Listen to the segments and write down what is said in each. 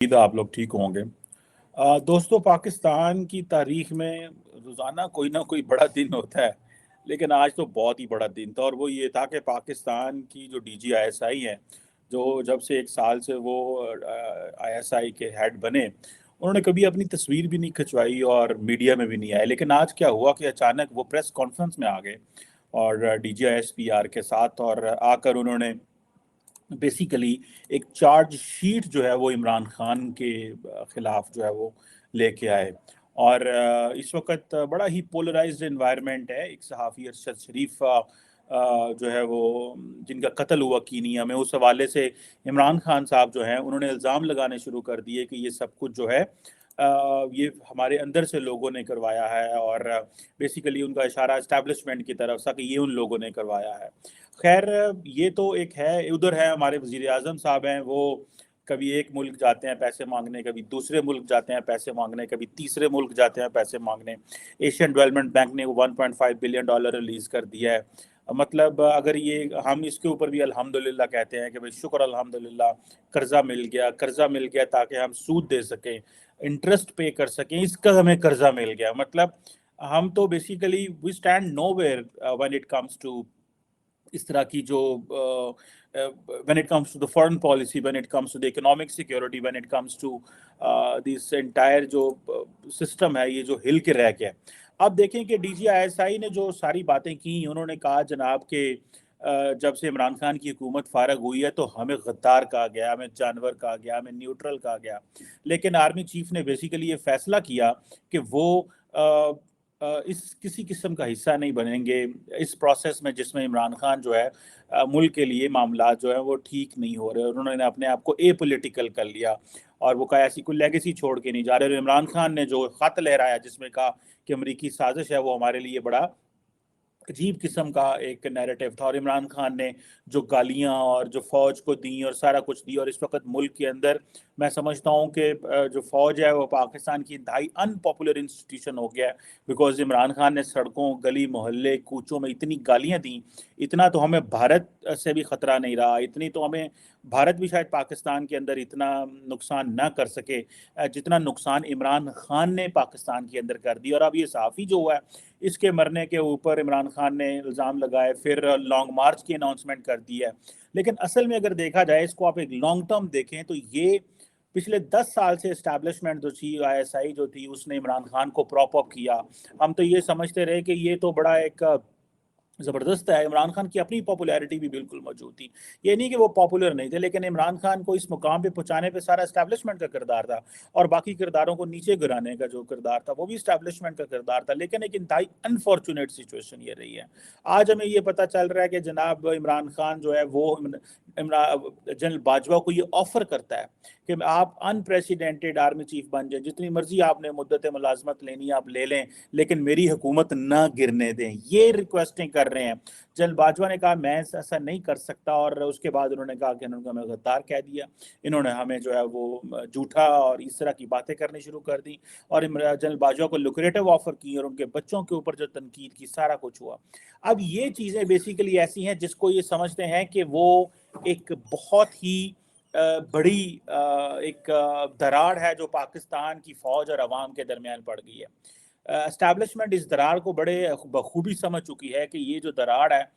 उम्मीद है आप लोग ठीक होंगे। दोस्तों, पाकिस्तान की तारीख में रोज़ाना कोई ना कोई बड़ा दिन होता है, लेकिन आज तो बहुत ही बड़ा दिन था और वो ये था कि पाकिस्तान की जो DGISI हैं, जो जब से 1 साल से वो ISI के हेड बने, उन्होंने कभी अपनी तस्वीर भी नहीं खिंचवाई और मीडिया में भी नहीं आए। लेकिन आज क्या हुआ कि अचानक वो प्रेस कॉन्फ्रेंस में आ गए और DGISPR के साथ, और आकर उन्होंने बेसिकली एक चार्ज शीट जो है वो इमरान खान के खिलाफ जो है वो लेके आए। और इस वक्त बड़ा ही पोलराइज्ड एनवायरनमेंट है। एक सहाफ़ी अरशद शरीफ जो है वो जिनका कत्ल हुआ कीनिया में, उस हवाले से इमरान खान साहब जो हैं उन्होंने इल्ज़ाम लगाने शुरू कर दिए कि ये सब कुछ जो है ये हमारे अंदर से लोगों ने करवाया है, और बेसिकली उनका इशारा इस्टेब्लिशमेंट की तरफ था कि ये उन लोगों ने करवाया है। खैर, ये तो एक है। उधर है हमारे वज़ीर आज़म साहब हैं, वो कभी एक मुल्क जाते हैं पैसे मांगने, कभी दूसरे मुल्क जाते हैं पैसे मांगने, कभी तीसरे मुल्क जाते हैं पैसे मांगने। एशियन डेवलपमेंट बैंक ने $1.5 बिलियन रिलीज़ कर दिया है। मतलब अगर ये हम इसके ऊपर भी अल्हम्दुलिल्लाह कहते हैं कि भाई शुक्र अल्हम्दुलिल्लाह, कर्ज़ा मिल गया ताकि हम सूद दे सकें, इंटरेस्ट पे कर सकें, इसका हमें कर्ज़ा मिल गया। मतलब हम तो basically we stand nowhere when it comes to इस तरह की जो when it comes to the foreign policy, when it comes to the economic security, when it comes to this entire जो सिस्टम है, ये जो हिल के रह गया। अब देखें कि DGISI ने जो सारी बातें की, उन्होंने कहा जनाब के जब से इमरान खान की हुकूमत फारग हुई है तो हमें गद्दार कहा गया, हमें जानवर कहा गया, हमें न्यूट्रल कहा गया। लेकिन आर्मी चीफ ने बेसिकली ये फैसला किया कि वो इस किसी किस्म का हिस्सा नहीं बनेंगे इस प्रोसेस में जिसमें इमरान खान जो है मुल्क के लिए मामला जो है वो ठीक नहीं हो रहे, और उन्होंने अपने आप को ए पोलिटिकल कर लिया। और वो कहा ऐसी कोई लेगेसी छोड़ के नहीं जा रहे। और इमरान खान ने जो खत लहराया जिसमें कहा कि अमरीकी साजिश है, वो हमारे लिए बड़ा अजीब किस्म का एक नैरेटिव था। और इमरान खान ने जो गालियां और जो फौज को दी और सारा कुछ दी, और इस वक्त मुल्क के अंदर मैं समझता हूं कि जो फौज है वो पाकिस्तान की इंतहाई अनपॉपुलर इंस्टीट्यूशन हो गया है, बिकॉज इमरान खान ने सड़कों, गली मोहल्ले, कूचों में इतनी गालियां दी। इतना तो हमें भारत से भी खतरा नहीं रहा, इतनी तो हमें भारत भी शायद पाकिस्तान के अंदर इतना नुकसान ना कर सके जितना नुकसान इमरान खान ने पाकिस्तान के अंदर कर दिया। और अब ये सहाफ़ी जो हुआ है, इसके मरने के ऊपर इमरान खान ने इल्ज़ाम लगाए, फिर लॉन्ग मार्च की अनाउंसमेंट कर दी है। लेकिन असल में अगर देखा जाए, इसको आप एक लॉन्ग टर्म देखें तो ये पिछले 10 साल से इस्टेब्लिशमेंट जो थी, ISI जो थी, उसने इमरान खान को प्रॉप अप किया। हम तो ये समझते रहे कि ये तो बड़ा एक ज़बरदस्त है। इमरान खान की अपनी पॉपुलैरिटी भी बिल्कुल मौजूद थी। ये नहीं कि वो पॉपुलर नहीं थे, लेकिन इमरान खान को इस मुकाम पे पहुंचाने पे सारा एस्टैब्लिशमेंट का किरदार था, और बाकी किरदारों को नीचे गिराने का जो किरदार था वो भी एस्टैब्लिशमेंट का किरदार था। लेकिन एक इंतहाई अनफॉर्चुनेट सिचुएशन ये रही है। आज हमें ये पता चल रहा है कि जनाब इमरान खान जो है वो जनरल बाजवा को ये ऑफर करता है कि आप अनप्रेसिडेंटेड आर्मी चीफ बन जाए, जितनी मर्जी आपने मुद्दत मुलाजमत लेनी है आप ले लें, लेकिन मेरी हुकूमत ना गिरने दें। ये रिक्वेस्टिंग कर रहे हैं। जनरल बाजवा ने कहा मैं ऐसा नहीं कर सकता, और उसके बाद उन्होंने कहा कि इन्होंने हमें गद्दार कह दिया, इन्होंने हमें जो है वो झूठा और इस तरह की बातें करनी शुरू कर दी, और जनरल बाजवा को लुक्रेटिव ऑफर की, और उनके बच्चों के ऊपर जो तनकीद की, सारा कुछ हुआ। अब ये चीज़ें बेसिकली ऐसी हैं जिसको ये समझते हैं कि वो एक बहुत ही बड़ी एक दरार है जो पाकिस्तान की फौज और अवाम के दरमियान पड़ गई है। एस्टैब्लिशमेंट इस दरार को बड़े बखूबी समझ चुकी है कि ये जो दरार है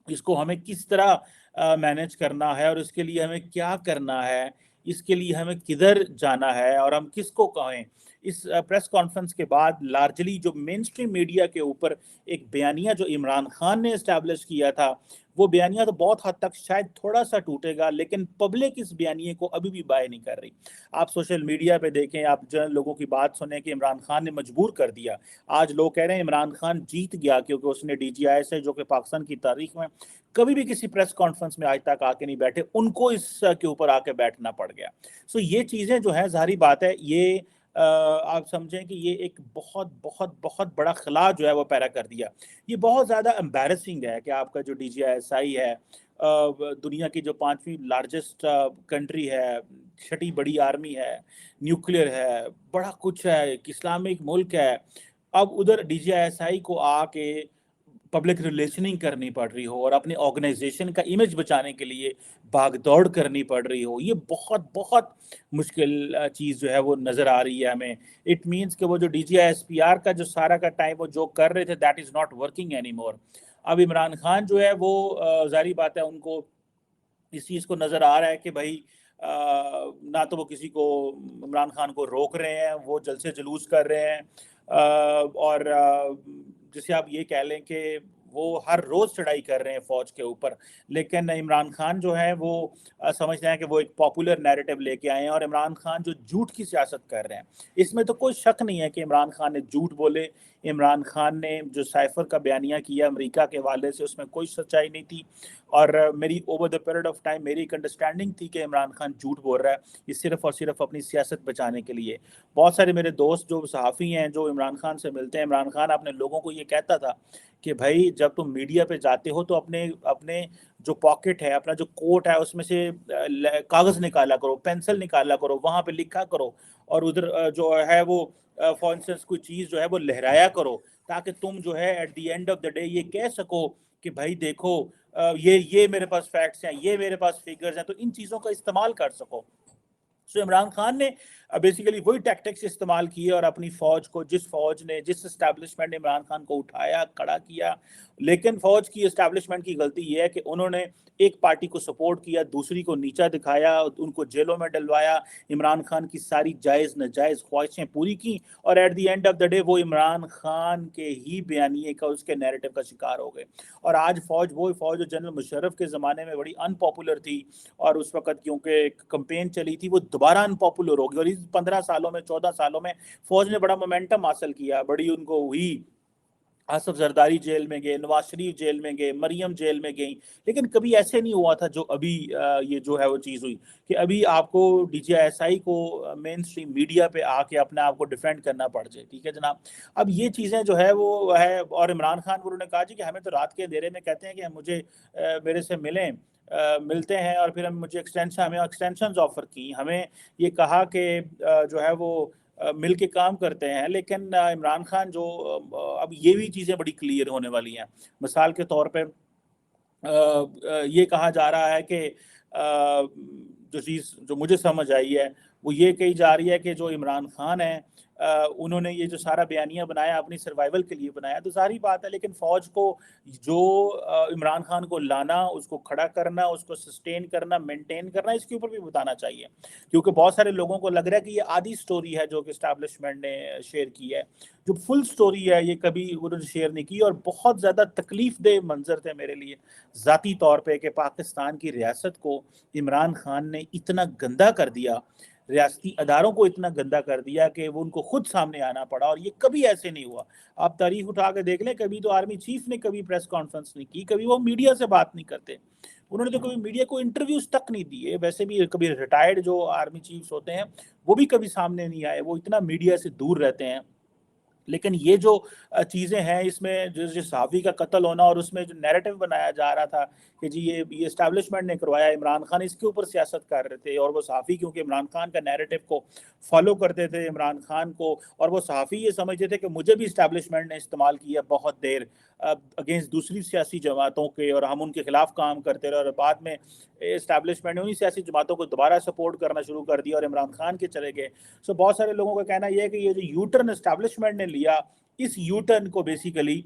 इसको हमें किस तरह मैनेज करना है, और इसके लिए हमें क्या करना है, इसके लिए हमें किधर जाना है, और हम किसको कहें। इस प्रेस कॉन्फ्रेंस के बाद लार्जली जो मेन स्ट्रीम मीडिया के ऊपर एक बयानिया जो इमरान खान ने इस्टेब्लिश किया था, वो बयानिया तो बहुत हद तक शायद थोड़ा सा टूटेगा, लेकिन पब्लिक इस बयानिए को अभी भी बाय नहीं कर रही। आप सोशल मीडिया पे देखें, आप जन लोगों की बात सुने कि इमरान खान ने मजबूर कर दिया। आज लोग कह रहे हैं इमरान खान जीत गया, क्योंकि उसने DGISI जो कि पाकिस्तान की तारीख में कभी भी किसी प्रेस कॉन्फ्रेंस में आज तक आके नहीं बैठे, उनको इस के ऊपर आके बैठना पड़ गया। सो ये चीज़ें जो है, जाहिर बात है, ये आप समझें कि ये एक बहुत बहुत बहुत बड़ा खला जो है वो पैदा कर दिया। ये बहुत ज़्यादा एम्बैरसिंग है कि आपका जो DGISI है, दुनिया की जो 5वीं लार्जेस्ट कंट्री है, छठी बड़ी आर्मी है, न्यूक्लियर है, बड़ा कुछ है, एक इस्लामिक मुल्क है, अब उधर DGISI को आके पब्लिक रिलेशनिंग करनी पड़ रही हो और अपने ऑर्गेनाइजेशन का इमेज बचाने के लिए भाग दौड़ करनी पड़ रही हो, ये बहुत बहुत मुश्किल चीज़ जो है वो नज़र आ रही है हमें। इट मीन्स कि वो जो DGI SPR का जो सारा का टाइम वो जो कर रहे थे, that is not working any more. अब इमरान खान जो है वो जाहिर बात है उनको इस चीज़ को नज़र आ रहा है कि भाई ना तो वो किसी को, इमरान खान को रोक रहे हैं, वो जलसे जुलूस कर रहे हैं, और जैसे आप ये कह लें कि वो हर रोज़ चढ़ाई कर रहे हैं फ़ौज के ऊपर। लेकिन इमरान खान जो है वो समझ रहे हैं कि वो एक पॉपुलर नैरेटिव लेके आए हैं, और इमरान खान जो झूठ की सियासत कर रहे हैं, इसमें तो कोई शक नहीं है कि इमरान खान ने झूठ बोले। इमरान खान ने जो साइफर का बयानिया किया अमेरिका के हवाले से, उसमें कोई सच्चाई नहीं थी। और मेरी over the period of time मेरी एक अंडरस्टैंडिंग थी कि इमरान खान झूठ बोल रहा है, ये सिर्फ और सिर्फ अपनी सियासत बचाने के लिए। बहुत सारे मेरे दोस्त जो सहाफ़ी हैं जो इमरान खान से मिलते हैं, इमरान खान अपने लोगों को ये कहता था कि भाई जब तुम मीडिया पे जाते हो तो अपने अपने जो पॉकेट है, अपना जो कोट है, उसमें से कागज़ निकाला करो, पेंसिल निकाला करो, वहाँ पे लिखा करो, और उधर जो है वो फॉर इंस्टेंस कोई चीज़ जो है वो लहराया करो, ताकि तुम जो है at the end of the day ये कह सको कि भाई देखो ये मेरे पास फैक्ट्स हैं, ये मेरे पास फिगर्स हैं, तो इन चीज़ों का इस्तेमाल कर सको। सो इमरान खान ने बेसिकली वही टैक्टिक्स इस्तेमाल किए, और अपनी फौज को, जिस फौज ने, जिस एस्टैब्लिशमेंट ने इमरान खान को उठाया, खड़ा किया, लेकिन फौज की एस्टैब्लिशमेंट की गलती ये है कि उन्होंने एक पार्टी को सपोर्ट किया, दूसरी को नीचा दिखाया, उनको जेलों में डलवाया, इमरान खान की सारी जायज़ नाजायज़ ख्वाहिशें पूरी की, और at the end of the day वो इमरान खान के ही बयानिए का, उसके नैरेटिव का शिकार हो गए। और आज फौज, वो फौज जो जनरल मुशर्रफ के ज़माने में बड़ी अनपॉपुलर थी, और उस वक्त क्योंकि कंपेन चली थी, वो दोबारा अनपॉपुलर होगी, और इस 15 सालों में, 14 सालों में फौज ने बड़ा मोमेंटम हासिल किया, बड़ी उनको हुई। आसफ जरदारी जेल में गए, नवाज शरीफ जेल में गए, मरियम जेल में गई, लेकिन कभी ऐसे नहीं हुआ था जो अभी ये जो है वो चीज़ हुई कि अभी आपको DGI को मेन स्ट्रीम मीडिया पे आके अपने आप को डिफेंड करना पड़ जाए। ठीक है जनाब, अब ये चीज़ें जो है वो है। और इमरान खान को उन्होंने कहा जी कि हमें तो रात के अंधेरे में कहते हैं कि मुझे मेरे से मिलें, मिलते हैं, और फिर हम मुझे हमें एक्सटेंशन ऑफर की, हमें ये कहा कि जो है वो मिल के काम करते हैं। लेकिन इमरान खान जो अब ये भी चीज़ें बड़ी क्लियर होने वाली हैं। मिसाल के तौर पे ये कहा जा रहा है कि जो चीज़ जो मुझे समझ आई है वो ये कही जा रही है कि जो इमरान खान है, उन्होंने ये जो सारा बयानिया बनाया अपनी सर्वाइवल के लिए बनाया, तो सारी बात है। लेकिन फौज को जो इमरान खान को लाना, उसको खड़ा करना, उसको सस्टेन करना, मेंटेन करना, इसके ऊपर भी बताना चाहिए, क्योंकि बहुत सारे लोगों को लग रहा है कि ये आधी स्टोरी है जो कि इस्टेब्लिशमेंट ने शेयर की है। जो फुल स्टोरी है ये कभी उन्होंने शेयर नहीं की, और बहुत ज़्यादा तकलीफ दे मंजर थे मेरे लिए ज़ाती तौर पे कि पाकिस्तान की रियासत को इमरान खान ने इतना गंदा कर दिया, रियासती अदारों को इतना गंदा कर दिया कि वो उनको खुद सामने आना पड़ा, और ये कभी ऐसे नहीं हुआ। आप तारीख उठा के देख लें, कभी तो आर्मी चीफ ने कभी प्रेस कॉन्फ्रेंस नहीं की, कभी वो मीडिया से बात नहीं करते, उन्होंने तो कभी मीडिया को इंटरव्यूज तक नहीं दिए। वैसे भी कभी रिटायर्ड जो आर्मी चीफ्स होते हैं वो भी कभी सामने नहीं आए, वो इतना मीडिया से दूर रहते हैं। लेकिन ये जो चीज़ें हैं, इसमें जो सहाफ़ी का कत्ल होना, और उसमें जो नैरेटिव बनाया जा रहा था कि जी ये एस्टैब्लिशमेंट ने करवाया, इमरान खान इसके ऊपर सियासत कर रहे थे, और वो सहाफ़ी क्योंकि इमरान खान का नैरेटिव को फॉलो करते थे, इमरान खान को, और वो सहाफ़ी ये समझते थे कि मुझे भी एस्टैब्लिशमेंट ने इस्तेमाल किया बहुत देर अगेंस्ट दूसरी सियासी जमातों के, और हम उनके खिलाफ काम करते रहे, और बाद में एस्टैब्लिशमेंट ने उन्हीं सियासी जमातों को दोबारा सपोर्ट करना शुरू कर दिया और इमरान खान के चले गए। सो बहुत सारे लोगों का कहना यह है कि ये जो यू टर्न एस्टैब्लिशमेंट ने लिया, इस यू टर्न को बेसिकली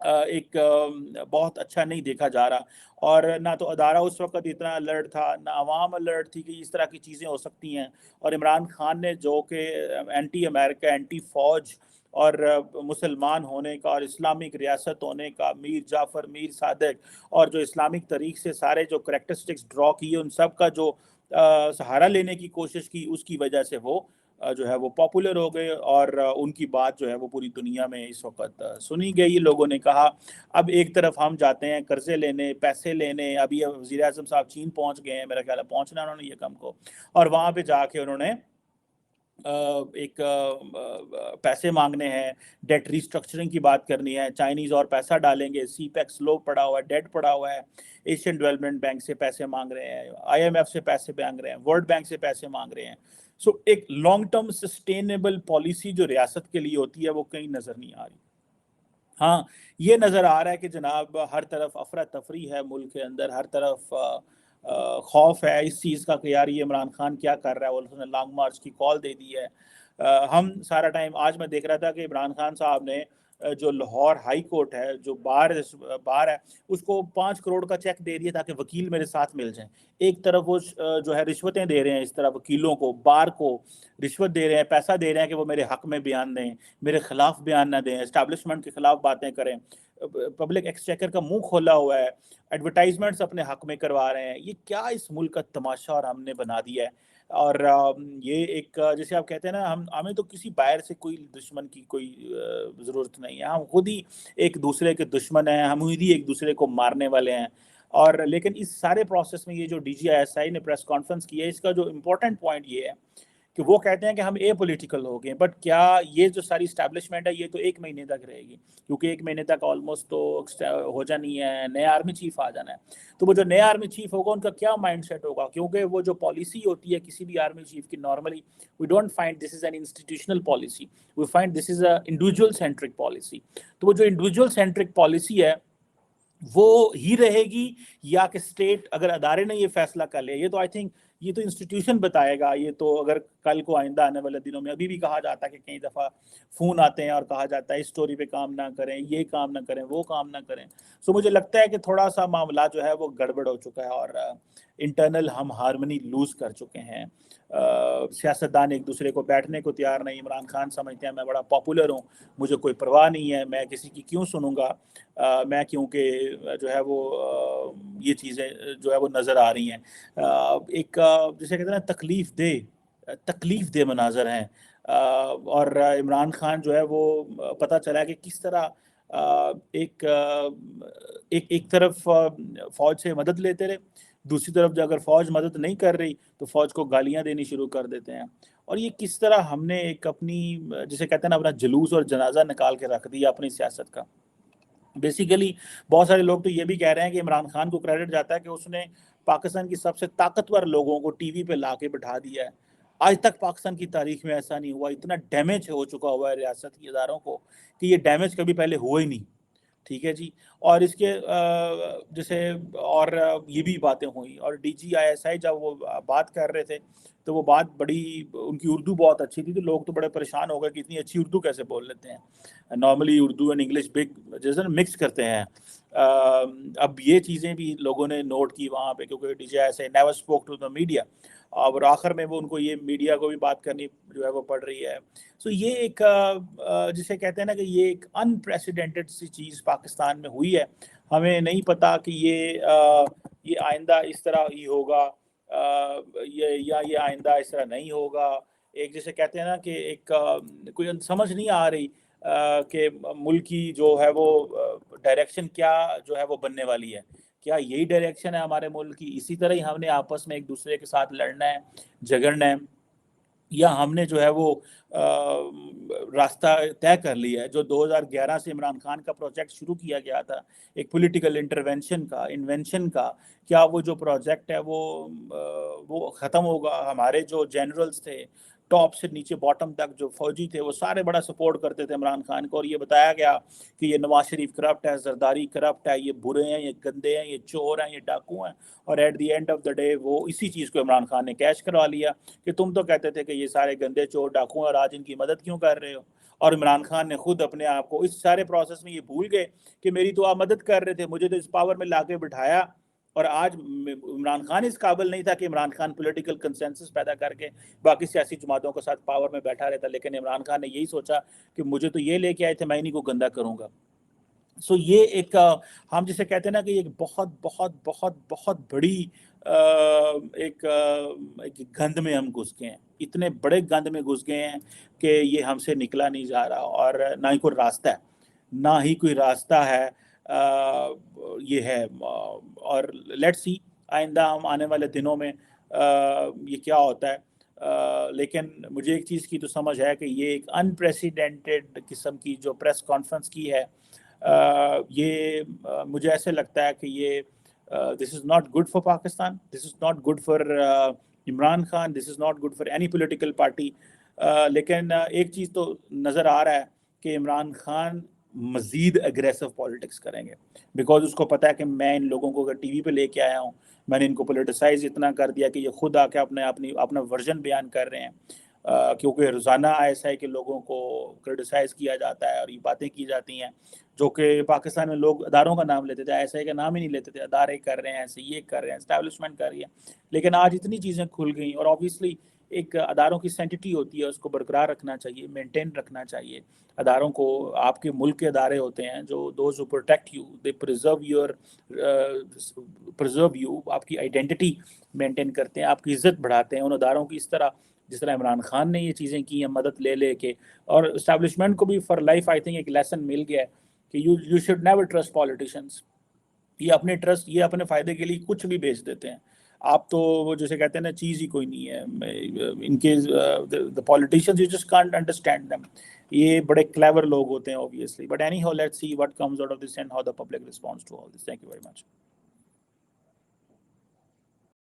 एक बहुत अच्छा नहीं देखा जा रहा, और ना तो अदारा उस वक्त इतना अलर्ट था, ना अवाम अलर्ट थी कि इस तरह की चीज़ें हो सकती हैं। और इमरान खान ने जो कि एंटी अमेरिका, एंटी फ़ौज, और मुसलमान होने का, और इस्लामिक रियासत होने का, मीर जाफ़र, मीर सादिक, और जो इस्लामिक तरीक़ से सारे जो करैक्टरिस्टिक्स ड्रॉ किए, उन सब का जो सहारा लेने की कोशिश की, उसकी वजह से वो जो है वो पॉपुलर हो गए, और उनकी बात जो है वो पूरी दुनिया में इस वक्त सुनी गई। लोगों ने कहा अब एक तरफ हम जाते हैं कर्जे लेने, पैसे लेने, अभी वज़ीर आज़म साहब चीन पहुंच गए हैं, मेरा ख्याल है पहुंचना उन्होंने ये कम को, और वहाँ पे जाके उन्होंने एक पैसे मांगने हैं, डेट रिस्ट्रक्चरिंग की बात करनी है, चाइनीज़ और पैसा डालेंगे, सीपेक्स लो पड़ा हुआ है, डेट पड़ा हुआ है, एशियन डेवलपमेंट बैंक से पैसे मांग रहे हैं, IMF से पैसे मांग रहे हैं, वर्ल्ड बैंक से पैसे मांग रहे हैं। सो एक लॉन्ग टर्म सस्टेनेबल पॉलिसी जो रियासत के लिए होती है वो कहीं नज़र नहीं आ रही। ہاں یہ نظر آ رہا ہے کہ جناب ہر طرف افراتفری ہے ملک کے اندر، ہر طرف خوف ہے اس چیز کا کہ یار یہ عمران خان کیا کر رہا ہے، اس نے لانگ مارچ کی کال دے دی ہے۔ ہم سارا ٹائم، آج میں دیکھ رہا تھا کہ عمران خان صاحب نے جو لاہور ہائی کورٹ ہے، جو بار ہے، اس کو 5 کروڑ کا چیک دے دیا تاکہ وکیل میرے ساتھ مل جائیں۔ ایک طرف وہ جو ہے رشوتیں دے رہے ہیں، اس طرح وکیلوں کو، بار کو رشوت دے رہے ہیں، پیسہ دے رہے ہیں کہ وہ میرے حق میں بیان دیں، میرے خلاف بیان نہ دیں، اسٹیبلشمنٹ کے خلاف باتیں کریں۔ پبلک ایکسچیکر کا منہ کھولا ہوا ہے، ایڈورٹائزمنٹس اپنے حق میں کروا رہے ہیں۔ یہ کیا اس ملک کا تماشا اور ہم نے بنا دیا ہے۔ اور یہ ایک جیسے آپ کہتے ہیں نا، ہمیں تو کسی باہر سے کوئی دشمن کی کوئی ضرورت نہیں ہے، ہم خود ہی ایک دوسرے کے دشمن ہیں، ہم خود ہی ایک دوسرے کو مارنے والے ہیں۔ اور لیکن اس سارے پروسیس میں یہ جو ڈی جی آئی ایس آئی نے پریس کانفرنس کی ہے، اس کا جو امپورٹنٹ پوائنٹ یہ ہے کہ وہ کہتے ہیں کہ ہم اے پولیٹیکل ہو گئے، بٹ کیا یہ جو ساری اسٹیبلشمنٹ ہے یہ تو 1 مہینے تک رہے گی، کیونکہ 1 مہینے تک آلموسٹ تو ہو جانی ہے، نیا آرمی چیف آ جانا ہے۔ تو وہ جو نیا آرمی چیف ہوگا ان کا کیا مائنڈ سیٹ ہوگا، کیونکہ وہ جو پالیسی ہوتی ہے کسی بھی آرمی چیف کی، normally we don't find this is an institutional policy, we find this is a individual centric policy. تو وہ جو انڈیویجول سینٹرک پالیسی ہے وہ ہی رہے گی، یا کہ اسٹیٹ اگر ادارے نے یہ فیصلہ کر لیا، یہ تو آئی تھنک یہ تو انسٹیٹیوشن بتائے گا۔ یہ تو اگر کل کو آئندہ آنے والے دنوں میں، ابھی بھی کہا جاتا ہے کہ کئی دفعہ فون آتے ہیں اور کہا جاتا ہے اس سٹوری پہ کام نہ کریں، یہ کام نہ کریں، وہ کام نہ کریں۔ سو مجھے لگتا ہے کہ تھوڑا سا معاملہ جو ہے وہ گڑبڑ ہو چکا ہے، اور انٹرنل ہم ہارمنی لوز کر چکے ہیں۔ سیاستدان ایک دوسرے کو بیٹھنے کو تیار نہیں۔ عمران خان سمجھتے ہیں میں بڑا پاپولر ہوں، مجھے کوئی پرواہ نہیں ہے، میں کسی کی کیوں سنوں گا، میں کیونکہ جو ہے وہ یہ چیزیں جو ہے وہ نظر آ رہی ہیں۔ ایک جسے کہتے ہیں نا تکلیف دہ مناظر ہیں۔ اور عمران خان جو ہے وہ پتہ چلا کہ کس طرح ایک طرف فوج سے مدد لیتے رہے، دوسری طرف جو اگر فوج مدد نہیں کر رہی تو فوج کو گالیاں دینی شروع کر دیتے ہیں۔ اور یہ کس طرح ہم نے ایک اپنی جسے کہتے ہیں نا اپنا جلوس اور جنازہ نکال کے رکھ دیا اپنی سیاست کا۔ بیسیکلی بہت سارے لوگ تو یہ بھی کہہ رہے ہیں کہ عمران خان کو کریڈٹ جاتا ہے کہ اس نے پاکستان کی سب سے طاقتور لوگوں کو ٹی وی پہ لا کے بٹھا دیا ہے۔ آج تک پاکستان کی تاریخ میں ایسا نہیں ہوا، اتنا ڈیمیج ہو چکا ہوا ہے ریاست کی اداروں کو کہ یہ ڈیمیج کبھی پہلے ہوا ہی نہیں۔ ٹھیک ہے جی۔ اور اس کے جیسے اور یہ بھی باتیں ہوئیں، اور ڈی جی آئی ایس آئی جب وہ بات کر رہے تھے تو وہ بات بڑی، ان کی اردو بہت اچھی تھی، تو لوگ تو بڑے پریشان ہو گئے کہ اتنی اچھی اردو کیسے بول لیتے ہیں۔ نارملی اردو اینڈ انگلش جیسے مکس کرتے ہیں۔ اب یہ چیزیں بھی لوگوں نے نوٹ کی وہاں پہ، کیونکہ D G I S I never spoke to the media, اور آخر میں وہ ان کو یہ میڈیا کو بھی بات کرنی جو ہے وہ پڑ رہی ہے۔ سو یہ ایک جسے کہتے ہیں نا کہ یہ ایک انپریسیڈنٹڈ سی چیز پاکستان میں ہوئی ہے۔ ہمیں نہیں پتا کہ یہ آئندہ اس طرح ہی ہوگا، یا یہ آئندہ اس طرح نہیں ہوگا۔ ایک جسے کہتے ہیں نا کہ ایک کوئی سمجھ نہیں آ رہی کہ ملک کی جو ہے وہ ڈائریکشن کیا جو ہے وہ بننے والی ہے۔ کیا یہی ڈائریکشن ہے ہمارے ملک کی؟ اسی طرح ہی ہم نے آپس میں ایک دوسرے کے ساتھ لڑنا ہے، جھگڑنا ہے، یا ہم نے جو ہے وہ راستہ طے کر لیا ہے جو 2011 سے عمران خان کا پروجیکٹ شروع کیا گیا تھا، ایک پولیٹیکل انونشن کا، کیا وہ جو پروجیکٹ ہے وہ ختم ہوگا؟ ہمارے جو جنرلز تھے ٹاپ سے نیچے باٹم تک جو فوجی تھے وہ سارے بڑا سپورٹ کرتے تھے عمران خان کو، اور یہ بتایا گیا کہ یہ نواز شریف کرپٹ ہے، زرداری کرپٹ ہے، یہ برے ہیں، یہ گندے ہیں، یہ چور ہیں، یہ ڈاکو ہیں۔ اور at the end of the day وہ اسی چیز کو عمران خان نے کیش کروا لیا کہ تم تو کہتے تھے کہ یہ سارے گندے چور ڈاکو ہیں اور آج ان کی مدد کیوں کر رہے ہو؟ اور عمران خان نے خود اپنے آپ کو اس سارے پروسیس میں یہ بھول گئے کہ میری تو آپ مدد کر رہے تھے، مجھے تو اس پاور میں لا کے بٹھایا، اور آج عمران خان اس قابل نہیں تھا کہ عمران خان پولیٹیکل کنسنسس پیدا کر کے باقی سیاسی جماعتوں کے ساتھ پاور میں بیٹھا رہتا، لیکن عمران خان نے یہی سوچا کہ مجھے تو یہ لے کے آئے تھے، میں انہیں کو گندا کروں گا۔ سو یہ ایک ہم جسے کہتے ہیں نا کہ ایک بہت بہت بہت بہت بڑی ایک گند میں ہم گھس گئے ہیں، اتنے بڑے گند میں گھس گئے ہیں کہ یہ ہم سے نکلا نہیں جا رہا، اور نہ ہی کوئی راستہ ہے، نہ ہی کوئی راستہ ہے۔ یہ ہے، اور لیٹ سی آئندہ ہم آنے والے دنوں میں یہ کیا ہوتا ہے۔ لیکن مجھے ایک چیز کی تو سمجھ ہے کہ یہ ایک انپریسیڈنٹڈ قسم کی جو پریس کانفرنس کی ہے، یہ مجھے ایسے لگتا ہے کہ یہ this is not good for Pakistan, this is not good for Imran Khan, this is not good for any political party. لیکن ایک چیز تو نظر آ رہا ہے کہ عمران خان مزید اگریسو پالیٹکس کریں گے، بیکاز اس کو پتہ ہے کہ میں ان لوگوں کو اگر ٹی وی پہ لے کے آیا ہوں، میں نے ان کو پولیٹیسائز اتنا کر دیا کہ یہ خود آ کے اپنا ورژن بیان کر رہے ہیں، کیونکہ روزانہ ایسا ہے کہ لوگوں کو کرٹیسائز کیا جاتا ہے اور یہ باتیں کی جاتی ہیں جو کہ پاکستان میں لوگ اداروں کا نام لیتے تھے، ایسا ہے کہ نام ہی نہیں لیتے تھے، ادارے کر رہے ہیں ایسے، یہ کر رہے ہیں، اسٹیبلشمنٹ کر رہی ہے. لیکن آج اتنی چیزیں کھل گئیں، اور آبویسلی ایک اداروں کی سینٹیٹی ہوتی ہے، اس کو برقرار رکھنا چاہیے، مینٹین رکھنا چاہیے. اداروں کو، آپ کے ملک کے ادارے ہوتے ہیں جو those who protect you, they preserve you, آپ کی آئیڈینٹی مینٹین کرتے ہیں، آپ کی عزت بڑھاتے ہیں. ان اداروں کی جس طرح عمران خان نے یہ چیزیں کی ہیں مدد لے لے کے، اور اسٹیبلشمنٹ کو بھی فار لائف آئی تھنک ایک لیسن مل گیا ہے کہ you should never trust politicians. یہ اپنے فائدے کے لیے کچھ بھی بیچ دیتے ہیں. آپ تو وہ جیسے کہتے ہیں نا، چیز ہی کوئی نہیں ہے ان کے politicians, you just can't understand them. یہ بڑے کلیور لوگ ہوتے ہیں obviously, but anyhow let's see what comes out of this and how the public responds to all this. Thank you very much.